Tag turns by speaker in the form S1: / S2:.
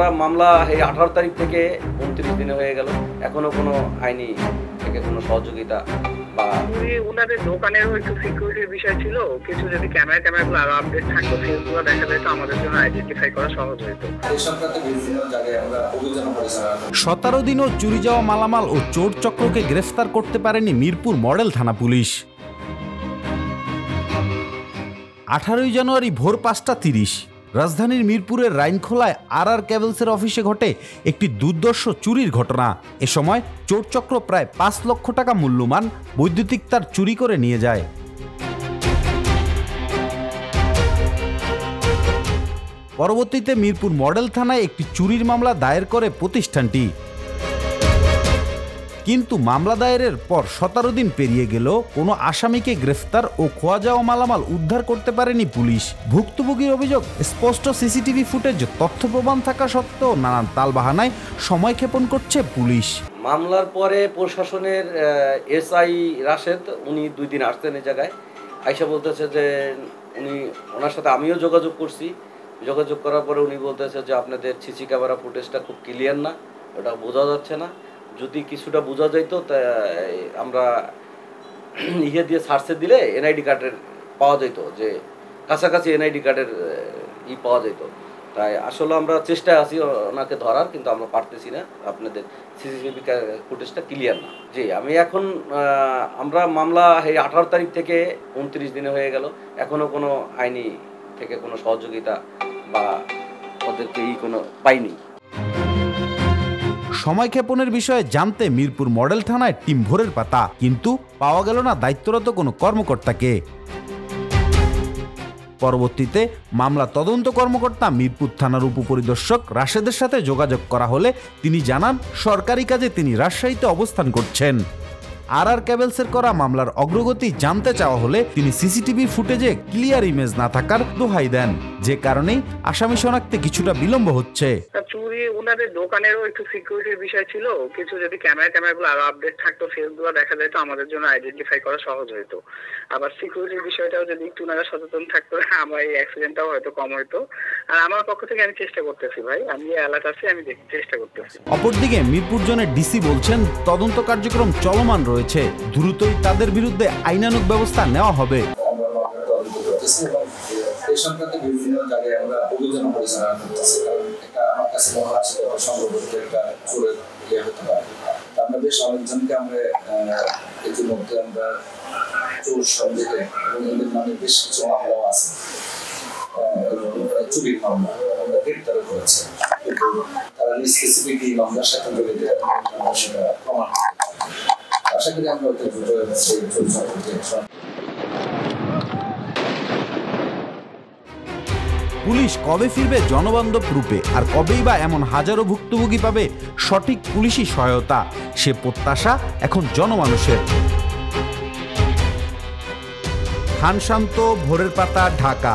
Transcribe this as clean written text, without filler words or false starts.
S1: আমরা মামলা এই 18 তারিখ থেকে 29 দিনে হয়ে গেল, এখনো কোনো আইনি থেকে কোনো সহযোগিতা বা
S2: ওনাদের দোকানেরও একটু সিকিউরিটির বিষয় ছিল, কিছু যদি ক্যামেরাগুলো আরো আপডেট থাকতো ফেসগুলো দেখা যেত, আমাদের জন্য আইডেন্টিফাই করা সহজ হতো।
S3: এই সংক্রান্ত বিভিন্ন জায়গায় আমরা অভিযান পরিচালনা
S4: 17 দিনও চুরি যাওয়া মালামাল ও চোর চক্রকে গ্রেফতার করতে পারেনি মিরপুর মডেল থানা পুলিশ। 18 জানুয়ারি ভোর 5:30 রাজধানীর মিরপুরের রাইনখোলায় আর কেবলসের অফিসে ঘটে একটি দুর্ধর্ষ চুরির ঘটনা। এ সময় চোর চক্র প্রায় 5 লক্ষ টাকা মূল্যমান বৈদ্যুতিক তার চুরি করে নিয়ে যায়। পরবর্তীতে মিরপুর মডেল থানায় একটি চুরির মামলা দায়ের করে প্রতিষ্ঠানটি, কিন্তু মামলা দায়েরের পর 17 দিন পেরিয়ে গেল কোনো আসামিকে গ্রেফতার ও খোয়া যাওয়া মালামাল উদ্ধার করতে পারেনি পুলিশ। ভুক্তভোগীর অভিযোগ, স্পষ্ট সিসিটিভি ফুটেজ, তথ্য প্রমাণ থাকা সত্ত্বেও নানান তালবাহানায় সময় ক্ষেপণ করছে পুলিশ।
S1: মামলার পরে প্রশাসনের এসআই রাশেদ উনি 2 দিন আসতেন এই জায়গায়, আইসা বলতেছে যে ওনার সাথে আমিও যোগাযোগ করছি, যোগাযোগ করার পরে উনি বলতেছে যে আপনাদের সিসি ক্যামেরা ফুটেজটা খুব ক্লিয়ার না, ওটা বোঝা যাচ্ছে না, যদি কিছুটা বোঝা যাইতো তা আমরা দিয়ে সার্চে দিলে এনআইডি কার্ডের পাওয়া যেত, যে কাছাকাছি এনআইডি কার্ডের পাওয়া যেত। তাই আসলে আমরা চেষ্টায় আছি ওনাকে ধরার, কিন্তু আমরা পারতেছি না, আপনাদের সিসিটিভি ফুটেজটা ক্লিয়ার না। জি, আমি এখন আমরা মামলা এই 18 তারিখ থেকে 29 দিনে হয়ে গেল, এখনো কোনো আইনি থেকে কোনো সহযোগিতা বা ওদেরকে কোনো পাইনি।
S4: সময় ক্ষেপণের বিষয়ে জানতে মিরপুর মডেল থানায় টিম ভোরের পাতা, কিন্তু পাওয়া গেল না দায়িত্বরত কোনো কর্মকর্তাকে। পরবর্তীতে মামলা তদন্ত কর্মকর্তা মিরপুর থানার উপপরিদর্শক রাশেদের সাথে যোগাযোগ করা হলে তিনি জানান সরকারি কাজে তিনি রাজশাহীতে অবস্থান করছেন। আর কেবলসের করা মামলার অগ্রগতি জানতে চাওয়া হলে তিনি সিসিটিভি ফুটেজে ক্লিয়ার ইমেজ না থাকার দোহাই দেন, যে কারণেই আসামি শনাক্তে কিছুটা বিলম্ব হচ্ছে।
S2: চুরি ওনাদের দোকানেরও একটু সিকিউরিটির বিষয় ছিল, কিছু যদি ক্যামেরাগুলো আরো আপডেট থাকতো ফেসগুলো দেখা যেত, আমাদের জন্য আইডেন্টিফাই করা সহজ হতো। আবার সিকিউরিটির বিষয়টাও যদি একটু ওনারা সচেতন থাকতো, আমার এই অ্যাক্সিডেন্টটাও হয়তো কম হতো। আর আমার পক্ষ থেকে আমি চেষ্টা করতেছি ভাই, আমি অ্যালার্ট আছি, আমি চেষ্টা করতেছি।
S4: অপরদিকে মিরপুর জোনের ডিসি বলছেন তদন্ত কার্যক্রম চলমান রয়েছে, দ্রুতই তাদের বিরুদ্ধে আইনানুগ ব্যবস্থা নেওয়া হবে।
S3: এই সংক্রান্ত বিভিন্ন জায়গায় আমরা অভিযান পরিচালনা করতেছি, কারণ এটা আমার কাছে মনে হচ্ছে সম্ভবত একটা চোরের হতে পারে। আমরা বেশ অনেকজনকে আমরা ইতিমধ্যে আমরা চোর সন্দেহে এবং এদের নামে বেশ কিছু মামলাও আছে, চুরির মামলা আমরা গ্রেপ্তার করেছি, কিন্তু তারা স্পেসিফিক এই মামলার সাথে জড়িত সেটা প্রমাণ আশা করি আমরা ওদের চোর সম্পর্কে।
S4: পুলিশ কবে ফিরবে জনবান্ধব রূপে, আর কবেই বা এমন হাজারো ভুক্তভোগী পাবে সঠিক পুলিশি সহায়তা, সে প্রত্যাশা এখন জনমানুষের। খান শান্ত, ভোরের পাতা, ঢাকা।